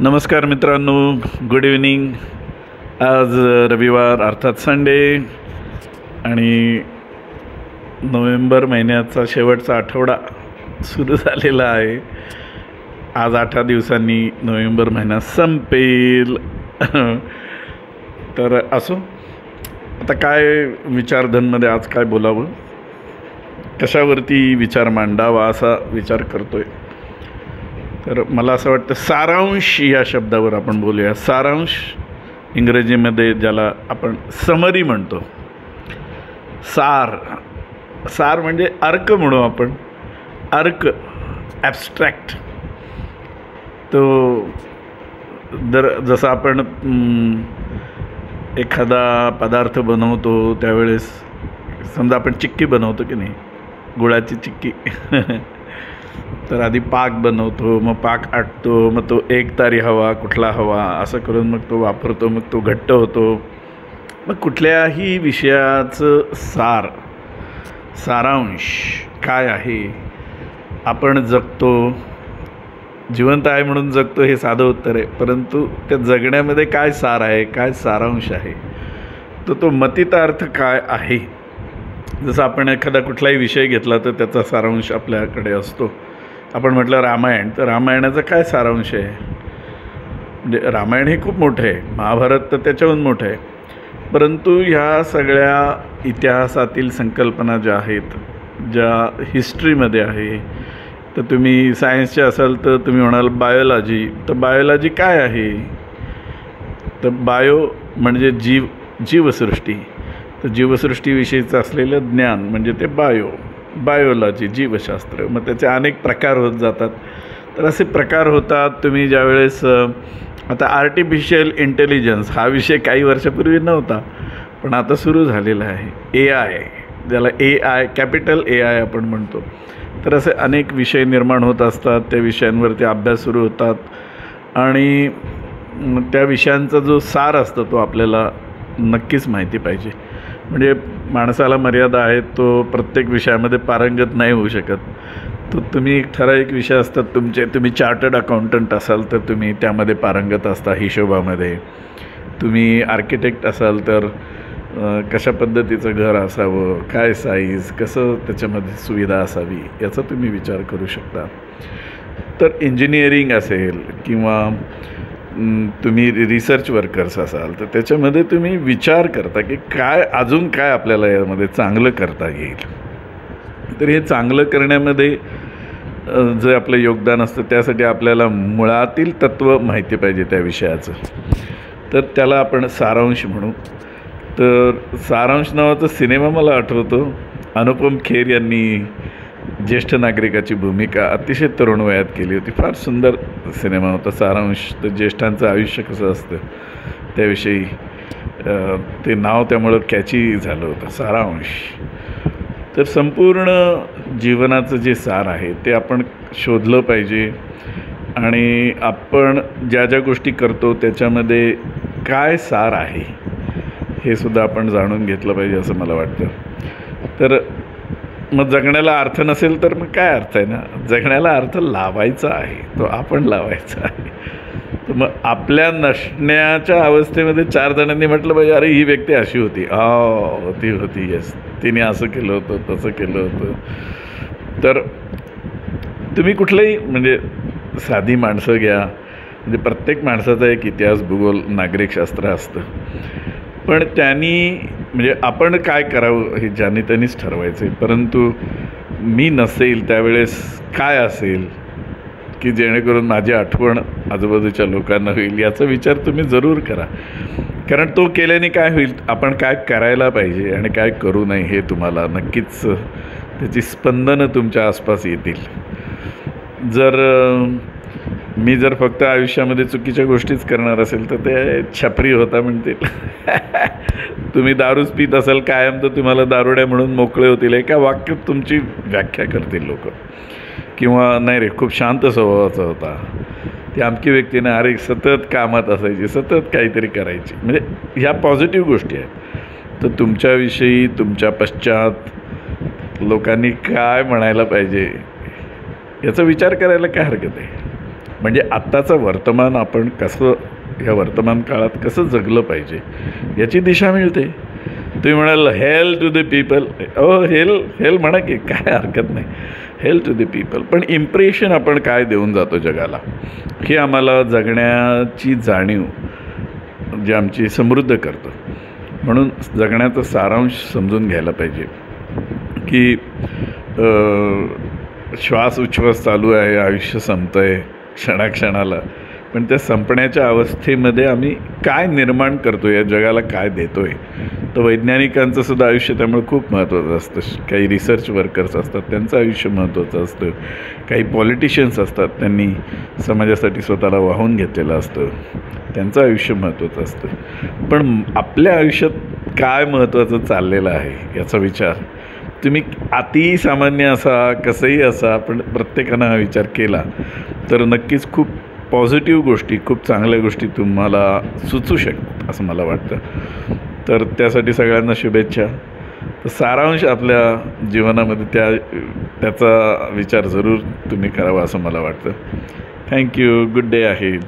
नमस्कार मित्रांनो, good evening. आज रविवार अर्थात संडे आणि नोव्हेंबर महिन्याचा शेवटचा आठवडा सुरू झालेला आहे. आज 8 दिवसांनी नोव्हेंबर महिना संपेल. तर असो, आता काय विचारधनमध्ये आज काय बोलावं, कशावरती विचार मांडावा असा विचार करतोय. तर मला असं वाटतं सारांश या शब्दावर आपण बोलूया. सारांश इंग्रजीमध्ये ज्याला आपण समरी म्हणतो. सार म्हणजे अर्क म्हणू आपण. अर्क ॲब्स्ट्रॅक्ट. तो जसं आपण एखादा पदार्थ बनवतो त्यावेळेस समजा आपण चिक्की बनवतो की नाही, गुळाची चिक्की. तर आधी पाक बनवतो, मग पाक आटतो, मग तो एकतारी हवा कुठला हवा असं करून मग तो वापरतो, मग तो घट्ट होतो. मग कुठल्याही विषयाचं सारांश काय आहे. आपण जगतो, जिवंत आहे म्हणून जगतो हे साधं उत्तर आहे, परंतु त्या जगण्यामध्ये काय सार आहे, काय सारांश आहे, तो मतितार्थ काय आहे. जसं आपण एखादा कुठलाही विषय घेतला तर त्याचा सारांश आपल्याकडे असतो. आपण म्हटलं रामायण, तर रामायणाचा काय सारांश आहे. म्हणजे रामायण हे खूप मोठं आहे, महाभारत तर त्याच्याहून मोठं आहे, परंतु ह्या सगळ्या इतिहासातील संकल्पना ज्या आहेत, ज्या हिस्ट्रीमध्ये आहे, तर तुम्ही सायन्सचे असाल तर तुम्ही म्हणाल बायोलॉजी. तर बायोलॉजी काय आहे. तर बायो म्हणजे जीवसृष्टी. तर जीवसृष्टीविषयीचं असलेलं ज्ञान म्हणजे ते बायोलॉजी, जीवशास्त्र. मग त्याचे अनेक प्रकार होत जातात. तर असे प्रकार होतात. तुम्ही ज्यावेळेस आता आर्टिफिशियल इंटेलिजन्स हा विषय काही वर्षापूर्वी नव्हता, पण आता सुरू झालेला आहे. AI, ज्याला AI कॅपिटल AI आपण म्हणतो. तर असे अनेक विषय निर्माण होत असतात. त्या विषयांवरती अभ्यास सुरू होतात आणि त्या विषयांचा जो सार असतो तो आपल्याला नक्कीच माहिती पाहिजे. म्हणजे माणसाला मर्यादा आहेत, तो प्रत्येक विषयामध्ये पारंगत नाही होऊ शकत. तो तुम्ही ठराविक विषय असतात तुमचे. तुम्ही चार्टर्ड अकाउंटंट असाल तर तुम्ही त्यामध्ये पारंगत असता हिशोबामध्ये. तुम्ही आर्किटेक्ट असाल तर कशा पद्धतीचं घर असावं, काय साईज, कसं त्याच्यामध्ये सुविधा असावी याचा तुम्ही विचार करू शकता. तर इंजिनिअरिंग असेल किंवा तुम्ही रिसर्च वर्कर्स असाल तर त्याच्यामध्ये तुम्ही विचार करता की अजून काय आपल्याला यामध्ये चांगलं करता येईल. तर हे चांगलं करण्यामध्ये जे आपलं योगदान असतं त्यासाठी आपल्याला मुळातील तत्त्व माहिती पाहिजे त्या विषयाचं. तर त्याला आपण सारांश म्हणू. तर सारांश नावाचा सिनेमा मला आठवतो. अनुपम खेर यांनी ज्येष्ठ नागरिकाची भूमिका अतिशय तरुण वयात केली होती. फार सुंदर सिनेमा होता सारांश. तर ज्येष्ठांचं आयुष्य कसं असतं त्याविषयी ते नाव त्यामुळं कॅची झालं होतं, सारांश. तर संपूर्ण जीवनाचं जे सार आहे ते आपण शोधलं पाहिजे आणि आपण ज्या ज्या गोष्टी करतो त्याच्यामध्ये काय सार आहे हे सुद्धा आपण जाणून घेतलं पाहिजे असं मला वाटतं. तर मग जगण्याला अर्थ नसेल तर मग काय अर्थ आहे ना. जगण्याला अर्थ लावायचा आहे, तो आपण लावायचा आहे. तर मग आपल्या नसण्याच्या अवस्थेमध्ये 4 जणांनी म्हटलं पाहिजे, अरे ही व्यक्ती अशी होती, होती येस, तिने असं केलं होतं, तसं केलं होतं. तर तुम्ही कुठलंही म्हणजे साधी माणसं घ्या, म्हणजे प्रत्येक माणसाचा एक इतिहास, भूगोल, नागरिकशास्त्र असतं. पण त्यांनी म्हणजे आपण काय करावं हे ज्यांनी त्यांनीच ठरवायचं आहे. परंतु मी नसेल त्यावेळेस काय असेल की जेणेकरून माझी आठवण आजूबाजूच्या लोकांना होईल याचा विचार तुम्ही जरूर करा. कारण तो केल्याने काय होईल, आपण काय करायला पाहिजे आणि काय करू नये हे तुम्हाला नक्कीच त्याची स्पंदनं तुमच्या आसपास येतील. मी जर फक्त आयुष्यामध्ये चुकीच्या गोष्टीच करणार असेल तर ते छपरी होता म्हणतील. तुम्ही दारूच पित असाल कायम तर तुम्हाला दारुड्या म्हणून मोकळे होतील एका वाक्यात तुमची व्याख्या करतील लोक. किंवा नाही रे खूप शांत स्वभावाचा होता, ती अमकी व्यक्तीने अरे सतत कामात असायची, सतत काहीतरी करायची. म्हणजे ह्या पॉझिटिव्ह गोष्टी आहेत. तर तुमच्याविषयी तुमच्या पश्चात लोकांनी काय म्हणायला पाहिजे याचा विचार करायला काय हरकत आहे. म्हणजे आत्ताचं वर्तमान आपण कसं, ह्या वर्तमान काळात कसं जगलं पाहिजे याची दिशा मिळते. तुम्ही म्हणाल हेल टू द पीपल, हेल हेल म्हणा की काय हरकत नाही, हेल टू द पीपल. पण इम्प्रेशन आपण काय देऊन जातो जगाला, हे आम्हाला जगण्याची जाणीव जी आमची समृद्ध करतं. म्हणून जगण्याचा सारांश समजून घ्यायला पाहिजे की श्वास उच्छ्वास चालू आहे, आयुष्य संपतं आहे क्षणाक्षणाला, पण त्या संपण्याच्या अवस्थेमध्ये आम्ही काय निर्माण करतो, या जगाला काय देतो आहे. तर वैज्ञानिकांचं सुद्धा आयुष्य त्यामुळे खूप महत्त्वाचं असतं. काही रिसर्च वर्कर्स असतात, त्यांचं आयुष्य महत्त्वाचं असतं. काही पॉलिटिशियन्स असतात, त्यांनी समाजासाठी स्वतःला वाहून घेतलेलं असतं, त्यांचं आयुष्य महत्त्वाचं असतं. पण आपल्या आयुष्यात काय महत्त्वाचं चाललेलं आहे याचा विचार तुम्ही अतिसामान्य असा, कसंही असा, पण प्रत्येकानं हा विचार केला तर नक्कीच खूप पॉझिटिव्ह गोष्टी, खूप चांगल्या गोष्टी तुम्हाला सुचू शकतात असं मला वाटतं. तर त्यासाठी सगळ्यांना शुभेच्छा. तर सारांश आपल्या जीवनामध्ये त्याचा विचार जरूर तुम्ही करावा असं मला वाटतं. थँक्यू. Good day ahead.